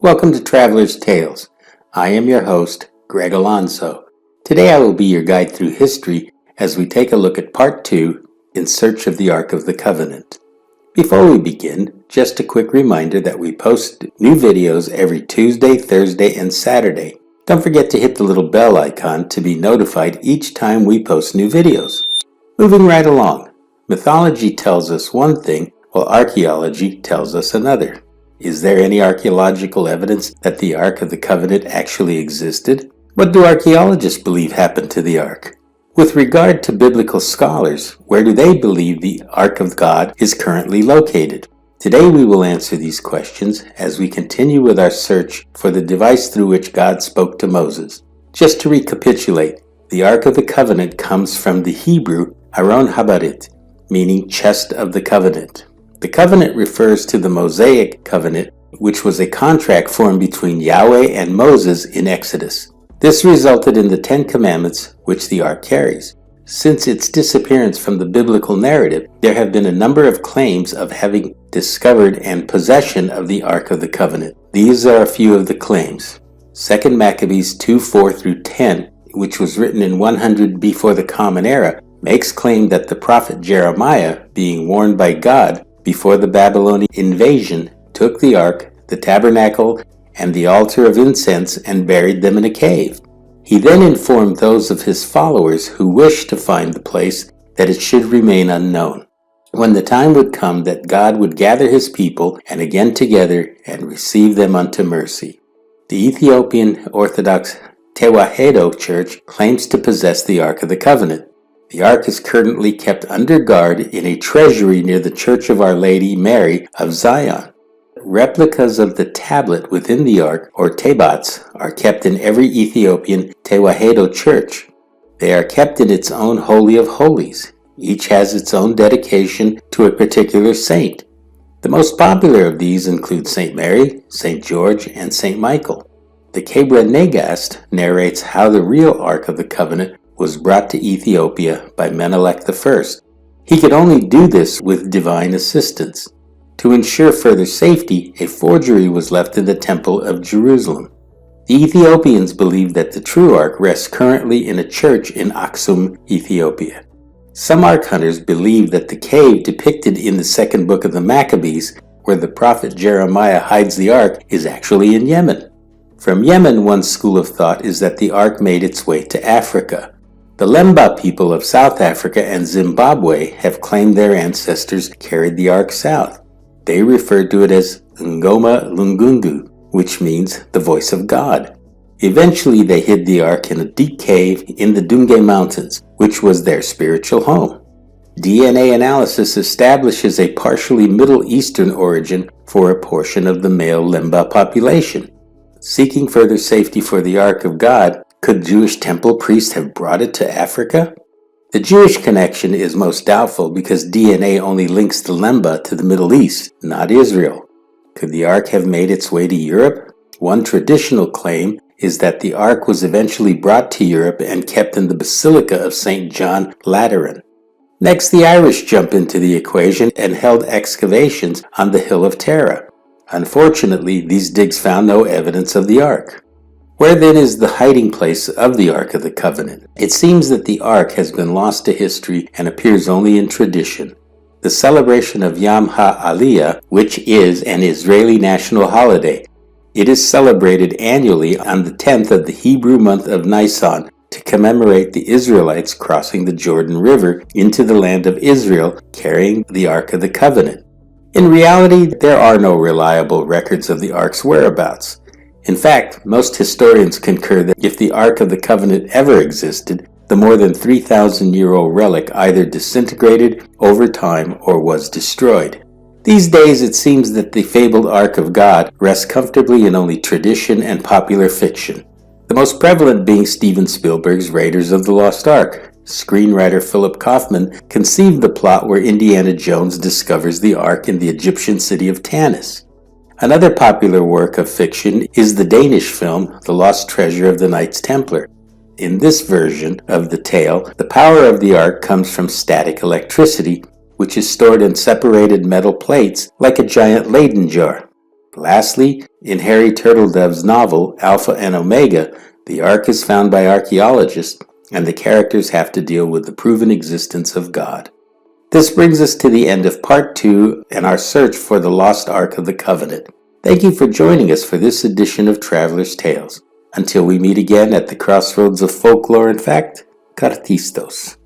Welcome to Traveler's Tales. I am your host, Greg Alonzo. Today I will be your guide through history as we take a look at Part 2, In Search of the Ark of the Covenant. Before we begin, just a quick reminder that we post new videos every Tuesday, Thursday, and Saturday. Don't forget to hit the little bell icon to be notified each time we post new videos. Moving right along, mythology tells us one thing, while archaeology tells us another. Is there any archaeological evidence that the Ark of the Covenant actually existed? What do archaeologists believe happened to the Ark? With regard to biblical scholars, where do they believe the Ark of God is currently located? Today we will answer these questions as we continue with our search for the device through which God spoke to Moses. Just to recapitulate, the Ark of the Covenant comes from the Hebrew Aron Habarit, meaning chest of the covenant. The covenant refers to the Mosaic covenant, which was a contract formed between Yahweh and Moses in Exodus. This resulted in the Ten Commandments, which the Ark carries. Since its disappearance from the biblical narrative, there have been a number of claims of having discovered and possession of the Ark of the Covenant. These are a few of the claims. 2 Maccabees 2:4-10, which was written in 100 before the Common Era, makes claim that the prophet Jeremiah, being warned by God before the Babylonian invasion, took the ark, the tabernacle, and the altar of incense and buried them in a cave. He then informed those of his followers who wished to find the place that it should remain unknown. When the time would come that God would gather his people and again together and receive them unto mercy. The Ethiopian Orthodox Tewahedo Church claims to possess the Ark of the Covenant. The Ark is currently kept under guard in a treasury near the Church of Our Lady Mary of Zion. Replicas of the tablet within the Ark, or tablets, are kept in every Ethiopian Tewahedo church. They are kept in its own Holy of Holies. Each has its own dedication to a particular saint. The most popular of these include St. Mary, St. George, and St. Michael. The Kebra Nagast narrates how the real Ark of the Covenant was brought to Ethiopia by Menelik I. He could only do this with divine assistance. To ensure further safety, a forgery was left in the Temple of Jerusalem. The Ethiopians believe that the true Ark rests currently in a church in Aksum, Ethiopia. Some Ark hunters believe that the cave depicted in the second book of the Maccabees, where the prophet Jeremiah hides the Ark, is actually in Yemen. From Yemen, one school of thought is that the Ark made its way to Africa. The Lemba people of South Africa and Zimbabwe have claimed their ancestors carried the Ark south. They referred to it as Ngoma Lungungu, which means the voice of God. Eventually they hid the Ark in a deep cave in the Dunge Mountains, which was their spiritual home. DNA analysis establishes a partially Middle Eastern origin for a portion of the male Lemba population. Seeking further safety for the Ark of God, could Jewish temple priests have brought it to Africa? The Jewish connection is most doubtful because DNA only links the Lemba to the Middle East, not Israel. Could the Ark have made its way to Europe? One traditional claim is that the Ark was eventually brought to Europe and kept in the Basilica of St. John Lateran. Next, the Irish jump into the equation and held excavations on the Hill of Tara. Unfortunately, these digs found no evidence of the Ark. Where then is the hiding place of the Ark of the Covenant? It seems that the Ark has been lost to history and appears only in tradition. The celebration of Yom HaAliyah, which is an Israeli national holiday. It is celebrated annually on the 10th of the Hebrew month of Nisan to commemorate the Israelites crossing the Jordan River into the land of Israel carrying the Ark of the Covenant. In reality, there are no reliable records of the Ark's whereabouts. In fact, most historians concur that if the Ark of the Covenant ever existed, the more than 3,000-year-old relic either disintegrated over time or was destroyed. These days it seems that the fabled Ark of God rests comfortably in only tradition and popular fiction, the most prevalent being Steven Spielberg's Raiders of the Lost Ark. Screenwriter Philip Kaufman conceived the plot where Indiana Jones discovers the Ark in the Egyptian city of Tanis. Another popular work of fiction is the Danish film The Lost Treasure of the Knights Templar. In this version of the tale, the power of the Ark comes from static electricity, which is stored in separated metal plates like a giant Leyden jar. Lastly, in Harry Turtledove's novel Alpha and Omega, the Ark is found by archaeologists, and the characters have to deal with the proven existence of God. This brings us to the end of Part 2 and our search for the lost Ark of the Covenant. Thank you for joining us for this edition of Traveler's Tales. Until we meet again at the crossroads of folklore and fact, Cartistos.